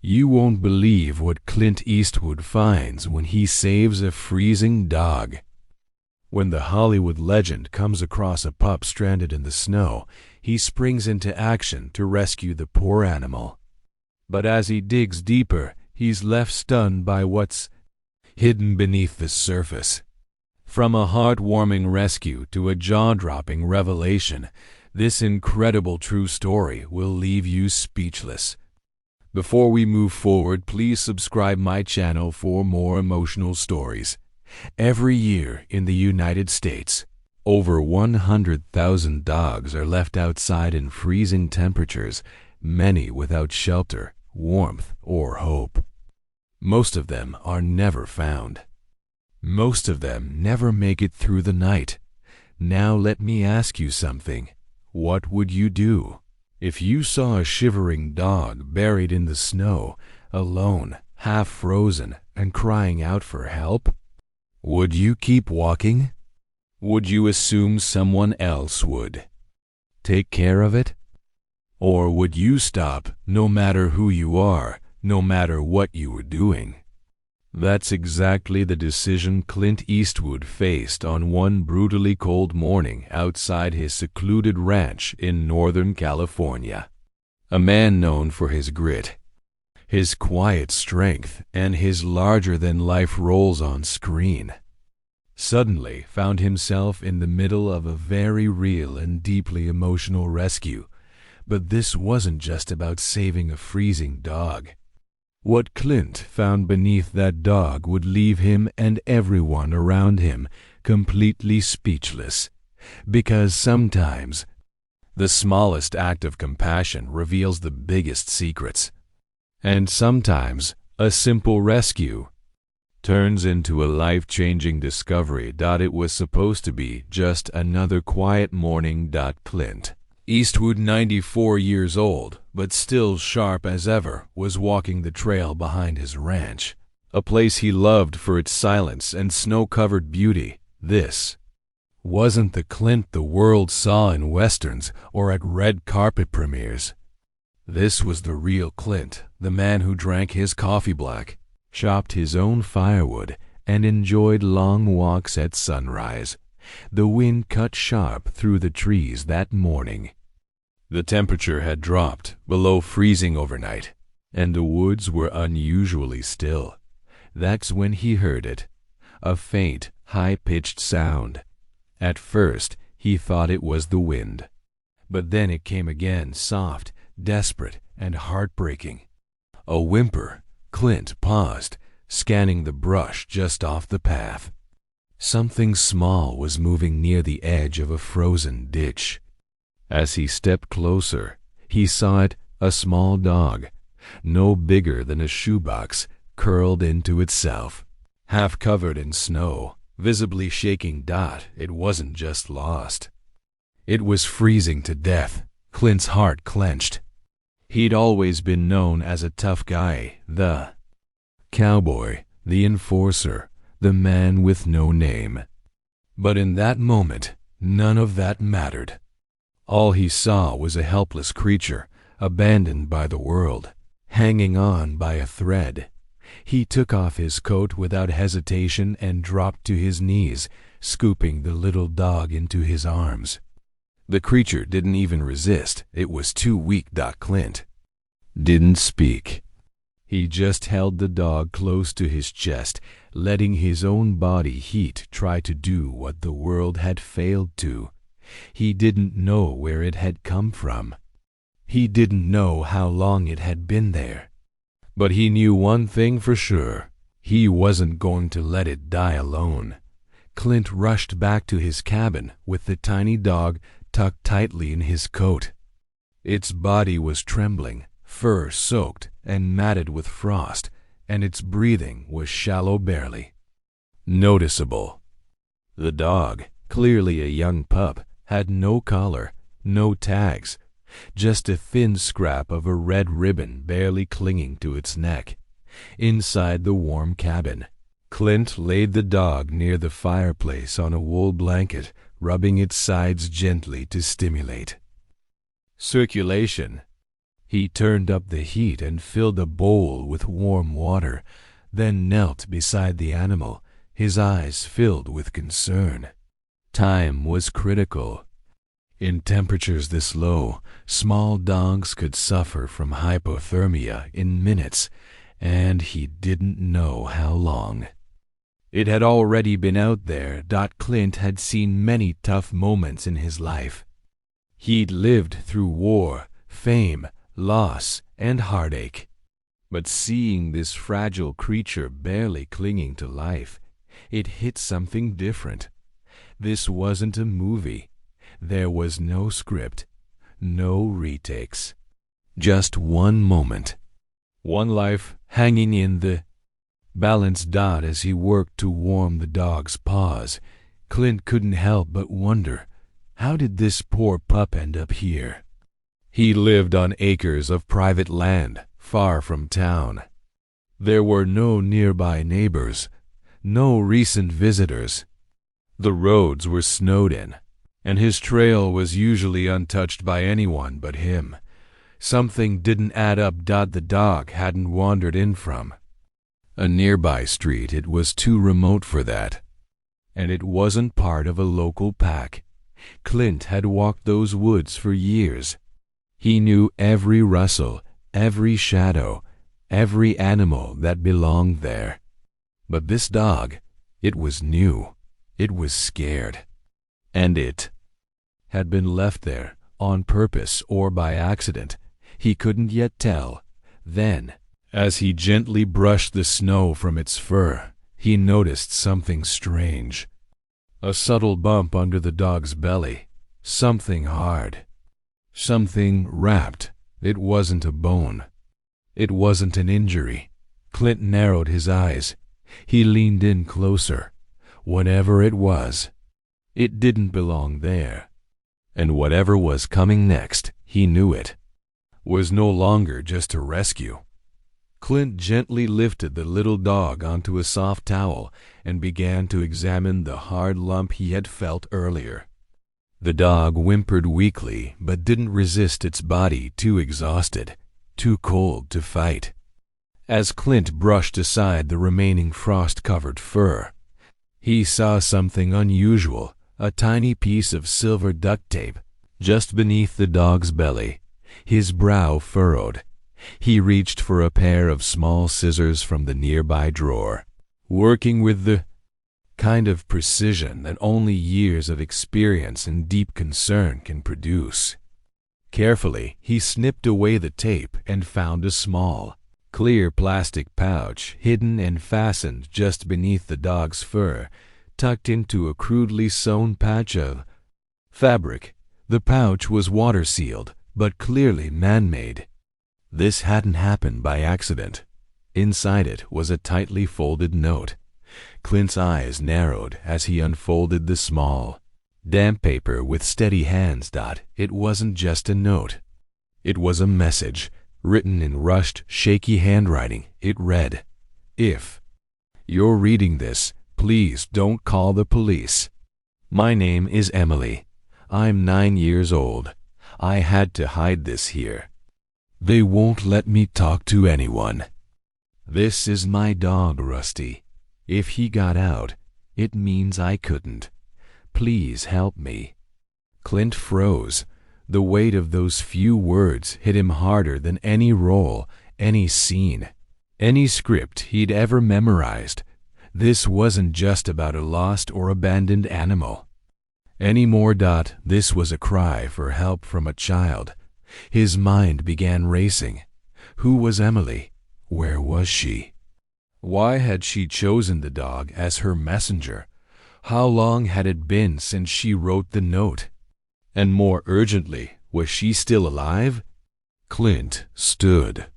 You won't believe what Clint Eastwood finds when he saves a freezing dog. When the Hollywood legend comes across a pup stranded in the snow, he springs into action to rescue the poor animal. But as he digs deeper, he's left stunned by what's hidden beneath the surface. From a heartwarming rescue to a jaw-dropping revelation, this incredible true story will leave you speechless. Before we move forward, please subscribe my channel for more emotional stories. Every year in the United States, over 100,000 dogs are left outside in freezing temperatures, many without shelter, warmth, or hope. Most of them are never found. Most of them never make it through the night. Now let me ask you something. What would you do if you saw a shivering dog buried in the snow, alone, half frozen, and crying out for help? Would you keep walking? Would you assume someone else would take care of it? Or would you stop, no matter who you are, no matter what you were doing? That's exactly the decision Clint Eastwood faced on one brutally cold morning outside his secluded ranch in Northern California. A man known for his grit, his quiet strength, and his larger-than-life roles on screen, suddenly found himself in the middle of a very real and deeply emotional rescue. But this wasn't just about saving a freezing dog. What Clint found beneath that dog would leave him and everyone around him completely speechless, because sometimes the smallest act of compassion reveals the biggest secrets, and sometimes a simple rescue turns into a life-changing discovery. It was supposed to be just another quiet morning. Clint Eastwood, 94 years old, but still sharp as ever, was walking the trail behind his ranch, a place he loved for its silence and snow-covered beauty. This wasn't the Clint the world saw in westerns or at red carpet premieres. This was the real Clint, the man who drank his coffee black, chopped his own firewood, and enjoyed long walks at sunrise. The wind cut sharp through the trees that morning. The temperature had dropped below freezing overnight, and the woods were unusually still. That's when he heard it, a faint, high-pitched sound. At first, he thought it was the wind, but then it came again, soft, desperate, and heartbreaking. A whimper. Clint paused, scanning the brush just off the path. Something small was moving near the edge of a frozen ditch. As he stepped closer, he saw it, a small dog, no bigger than a shoebox, curled into itself, half covered in snow, visibly shaking. It wasn't just lost. It was freezing to death. Clint's heart clenched. He'd always been known as a tough guy, the cowboy, the enforcer, the man with no name. But in that moment, none of that mattered. All he saw was a helpless creature, abandoned by the world, hanging on by a thread. He took off his coat without hesitation and dropped to his knees, scooping the little dog into his arms. The creature didn't even resist. It was too weak. Clint didn't speak. He just held the dog close to his chest, letting his own body heat try to do what the world had failed to. He didn't know where it had come from. He didn't know how long it had been there. But he knew one thing for sure. He wasn't going to let it die alone. Clint rushed back to his cabin with the tiny dog tucked tightly in his coat. Its body was trembling, fur soaked and matted with frost, and its breathing was shallow, barely noticeable. The dog, clearly a young pup, had no collar, no tags, just a thin scrap of a red ribbon barely clinging to its neck. Inside the warm cabin, Clint laid the dog near the fireplace on a wool blanket, rubbing its sides gently to stimulate circulation. He turned up the heat and filled a bowl with warm water, then knelt beside the animal, his eyes filled with concern. Time was critical. In temperatures this low, small dogs could suffer from hypothermia in minutes, and he didn't know how long. It had already been out there. Clint had seen many tough moments in his life. He'd lived through war, fame, loss, and heartache. But seeing this fragile creature barely clinging to life, it hit something different. This wasn't a movie. There was no script, no retakes. Just one moment. One life hanging in the balance. As he worked to warm the dog's paws, Clint couldn't help but wonder, how did this poor pup end up here? He lived on acres of private land, far from town. There were no nearby neighbors, no recent visitors. The roads were snowed in, and his trail was usually untouched by anyone but him. Something didn't add up. The dog hadn't wandered in from a nearby street. It was too remote for that. And it wasn't part of a local pack. Clint had walked those woods for years. He knew every rustle, every shadow, every animal that belonged there. But this dog, it was new. It was scared. And it had been left there on purpose or by accident. He couldn't yet tell. Then, as he gently brushed the snow from its fur, he noticed something strange. A subtle bump under the dog's belly. Something hard. Something wrapped. It wasn't a bone. It wasn't an injury. Clint narrowed his eyes. He leaned in closer. Whatever it was, it didn't belong there. And whatever was coming next, he knew it, was no longer just a rescue. Clint gently lifted the little dog onto a soft towel and began to examine the hard lump he had felt earlier. The dog whimpered weakly, but didn't resist, its body too exhausted, too cold to fight. As Clint brushed aside the remaining frost-covered fur, he saw something unusual, a tiny piece of silver duct tape just beneath the dog's belly. His brow furrowed. He reached for a pair of small scissors from the nearby drawer, working with the kind of precision that only years of experience and deep concern can produce. Carefully, he snipped away the tape and found a small, clear plastic pouch hidden and fastened just beneath the dog's fur, tucked into a crudely sewn patch of fabric. The pouch was water-sealed, but clearly man-made. This hadn't happened by accident. Inside it was a tightly folded note. Clint's eyes narrowed as he unfolded the small, damp paper with steady hands. It wasn't just a note. It was a message, written in rushed, shaky handwriting. It read, "If you're reading this, please don't call the police. My name is Emily. I'm 9 years old. I had to hide this here. They won't let me talk to anyone. This is my dog, Rusty. If he got out, it means I couldn't. Please help me." Clint froze. The weight of those few words hit him harder than any role, any scene, any script he'd ever memorized. This wasn't just about a lost or abandoned animal anymore. This was a cry for help from a child. His mind began racing. Who was Emily? Where was she? Why had she chosen the dog as her messenger? How long had it been since she wrote the note? And more urgently, was she still alive? Clint stood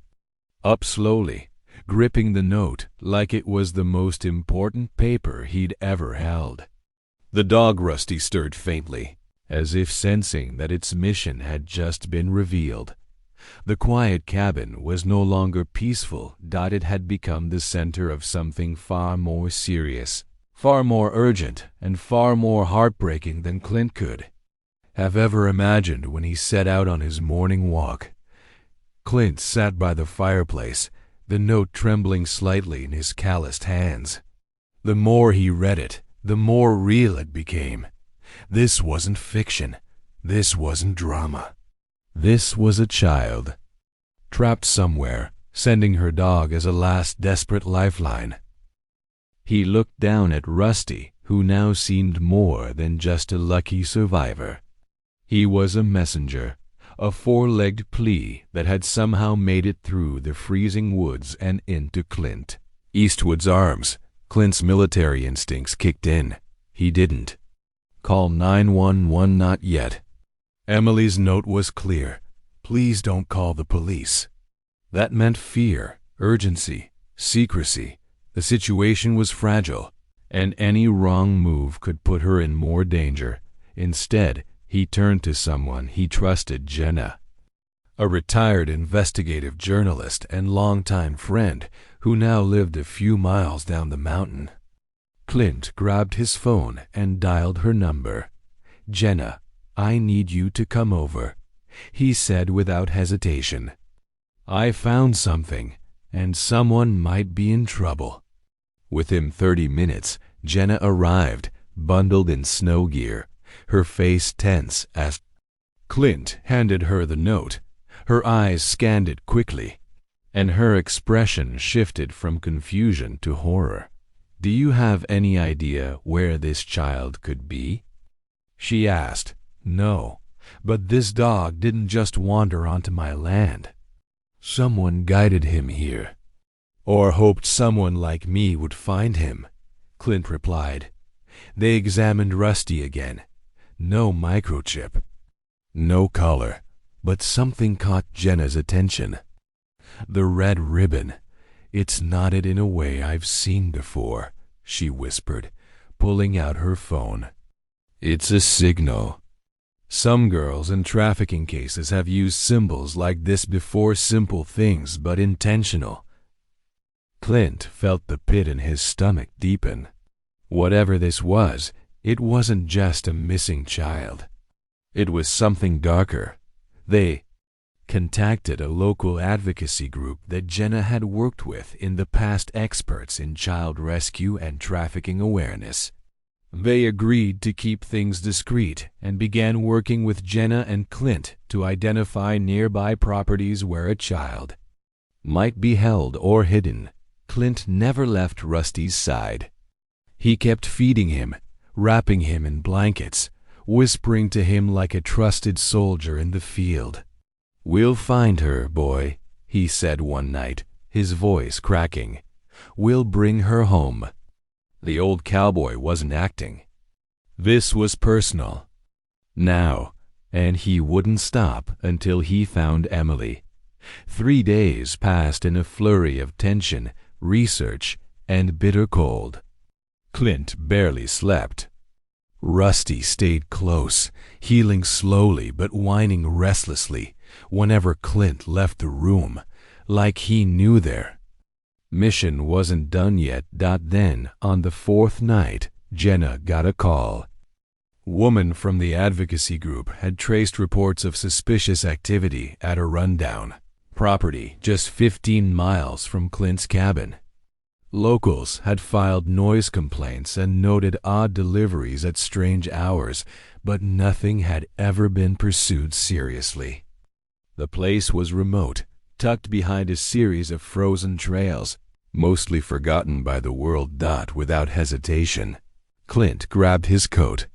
up slowly, gripping the note like it was the most important paper he'd ever held. The dog Rusty stirred faintly, as if sensing that its mission had just been revealed. The quiet cabin was no longer peaceful. It had become the center of something far more serious, far more urgent, and far more heartbreaking than Clint could have ever imagined when he set out on his morning walk. Clint sat by the fireplace, the note trembling slightly in his calloused hands. The more he read it, the more real it became. This wasn't fiction. This wasn't drama. This was a child, trapped somewhere, sending her dog as a last desperate lifeline. He looked down at Rusty, who now seemed more than just a lucky survivor. He was a messenger, a four-legged plea that had somehow made it through the freezing woods and into Clint Eastwood's arms. Clint's military instincts kicked in. He didn't call 911, not yet. Emily's note was clear. Please don't call the police. That meant fear, urgency, secrecy. The situation was fragile, and any wrong move could put her in more danger. Instead, he turned to someone he trusted, Jenna, a retired investigative journalist and longtime friend who now lived a few miles down the mountain. Clint grabbed his phone and dialed her number. "Jenna, I need you to come over," he said without hesitation. "I found something, and someone might be in trouble." Within 30 minutes, Jenna arrived, bundled in snow gear, her face tense as Clint handed her the note. Her eyes scanned it quickly, and her expression shifted from confusion to horror. "Do you have any idea where this child could be?" she asked. "No, but this dog didn't just wander onto my land. Someone guided him here, or hoped someone like me would find him," Clint replied. They examined Rusty again. No microchip, no collar, but something caught Jenna's attention. "The red ribbon. It's knotted in a way I've seen before," she whispered, pulling out her phone. "It's a signal. Some girls in trafficking cases have used symbols like this before, simple things but intentional." Clint felt the pit in his stomach deepen. Whatever this was, it wasn't just a missing child. It was something darker. They contacted a local advocacy group that Jenna had worked with in the past, experts in child rescue and trafficking awareness. They agreed to keep things discreet and began working with Jenna and Clint to identify nearby properties where a child might be held or hidden. Clint never left Rusty's side. He kept feeding him, wrapping him in blankets, whispering to him like a trusted soldier in the field. "We'll find her, boy," he said one night, his voice cracking. "We'll bring her home." The old cowboy wasn't acting. This was personal. Now, and he wouldn't stop until he found Emily. 3 days passed in a flurry of tension, research, and bitter cold. Clint barely slept. Rusty stayed close, healing slowly but whining restlessly whenever Clint left the room, like he knew their mission wasn't done yet. Then, on the 4th night, Jenna got a call. Woman from the advocacy group had traced reports of suspicious activity at a rundown property just 15 miles from Clint's cabin. Locals had filed noise complaints and noted odd deliveries at strange hours, but nothing had ever been pursued seriously. The place was remote, tucked behind a series of frozen trails, mostly forgotten by the world. Without hesitation, Clint grabbed his coat.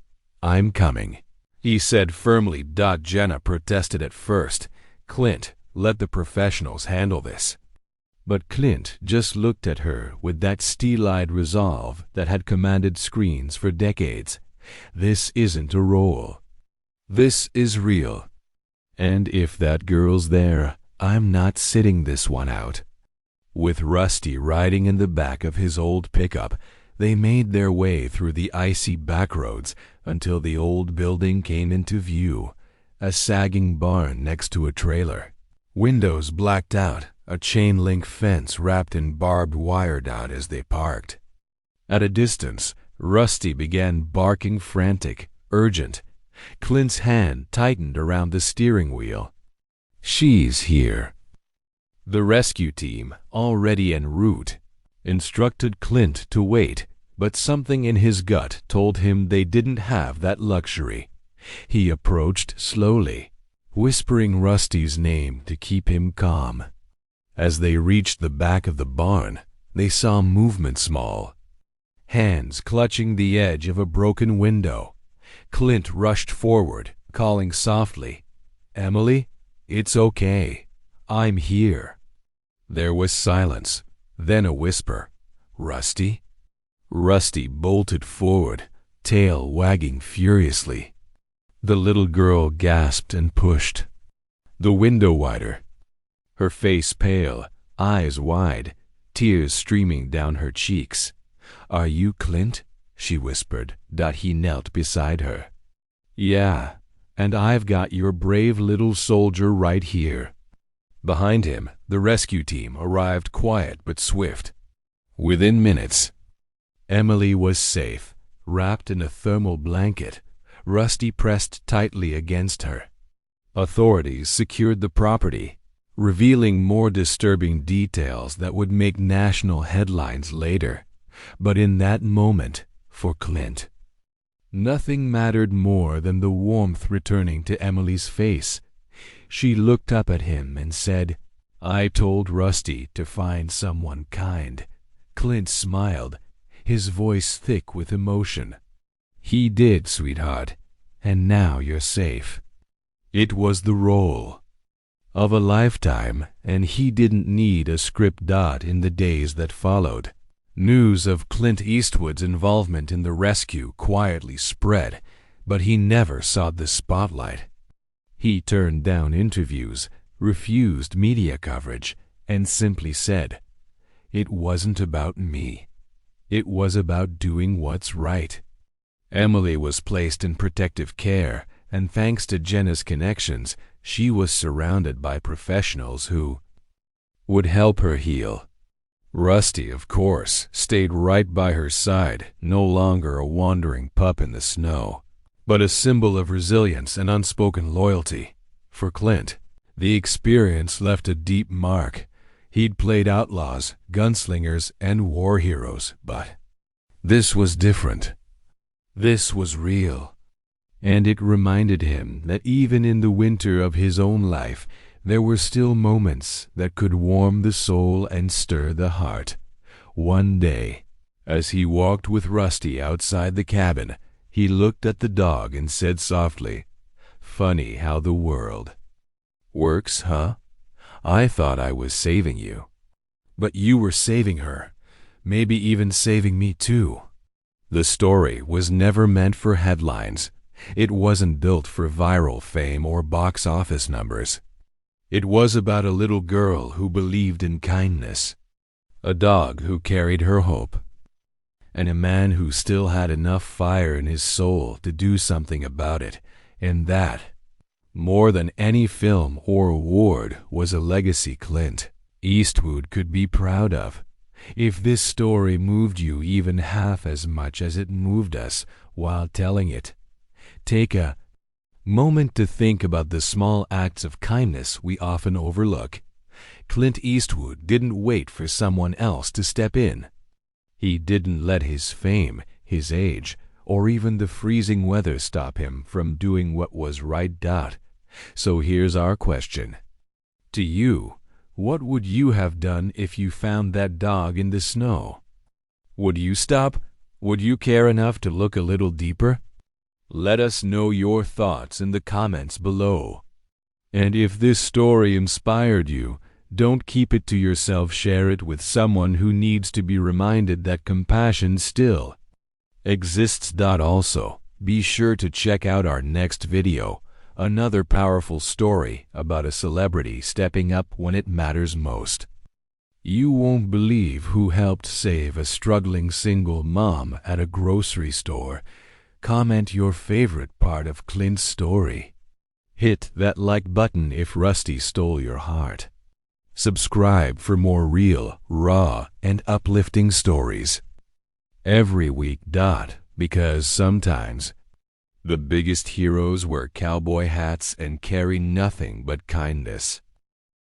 "I'm coming," he said firmly. Jenna protested at first. "Clint, let the professionals handle this." But Clint just looked at her with that steel-eyed resolve that had commanded screens for decades. "This isn't a role. This is real. And if that girl's there, I'm not sitting this one out." With Rusty riding in the back of his old pickup, they made their way through the icy backroads until the old building came into view, a sagging barn next to a trailer. Windows blacked out, a chain-link fence wrapped in barbed wire. As they parked at a distance, Rusty began barking, frantic, urgent. Clint's hand tightened around the steering wheel. "She's here," The rescue team, already en route, instructed Clint to wait, but something in his gut told him they didn't have that luxury. He approached slowly, whispering Rusty's name to keep him calm. As they reached the back of the barn, they saw movement small. Hands clutching the edge of a broken window. Clint rushed forward, calling softly, "Emily, it's okay. I'm here." There was silence, then a whisper, "Rusty?" Rusty bolted forward, tail wagging furiously. The little girl gasped and pushed the window wider. Her face pale, eyes wide, tears streaming down her cheeks. "Are you Clint?" she whispered. He knelt beside her. "Yeah, and I've got your brave little soldier right here." Behind him, the rescue team arrived, quiet but swift. Within minutes, Emily was safe, wrapped in a thermal blanket, Rusty pressed tightly against her. Authorities secured the property, revealing more disturbing details that would make national headlines later. But in that moment, for Clint, nothing mattered more than the warmth returning to Emily's face. She looked up at him and said, "I told Rusty to find someone kind." Clint smiled, his voice thick with emotion. "He did, sweetheart, and now you're safe." It was the role of a lifetime, and he didn't need a script. In the days that followed, news of Clint Eastwood's involvement in the rescue quietly spread, but he never sought the spotlight. He turned down interviews, refused media coverage, and simply said, "It wasn't about me. It was about doing what's right." Emily was placed in protective care, and thanks to Jenna's connections, she was surrounded by professionals who would help her heal. Rusty, of course, stayed right by her side, no longer a wandering pup in the snow, but a symbol of resilience and unspoken loyalty. For Clint, the experience left a deep mark. He'd played outlaws, gunslingers, and war heroes, but this was different. This was real. And it reminded him that even in the winter of his own life, there were still moments that could warm the soul and stir the heart. One day, as he walked with Rusty outside the cabin, he looked at the dog and said softly, "Funny how the world works, huh? I thought I was saving you. But you were saving her, maybe even saving me too." The story was never meant for headlines. It wasn't built for viral fame or box office numbers. It was about a little girl who believed in kindness, a dog who carried her hope, and a man who still had enough fire in his soul to do something about it. And that, more than any film or award, was a legacy Clint Eastwood could be proud of. If this story moved you even half as much as it moved us while telling it, take a moment to think about the small acts of kindness we often overlook. Clint Eastwood didn't wait for someone else to step in. He didn't let his fame, his age, or even the freezing weather stop him from doing what was right. So here's our question. To you, what would you have done if you found that dog in the snow? Would you stop? Would you care enough to look a little deeper? Let us know your thoughts in the comments below. And if this story inspired you, don't keep it to yourself. Share it with someone who needs to be reminded that compassion still exists. Also, be sure to check out our next video, another powerful story about a celebrity stepping up when it matters most. You won't believe who helped save a struggling single mom at a grocery store. Comment your favorite part of Clint's story. Hit that like button if Rusty stole your heart. Subscribe for more real, raw, and uplifting stories every week. Because sometimes the biggest heroes wear cowboy hats and carry nothing but kindness.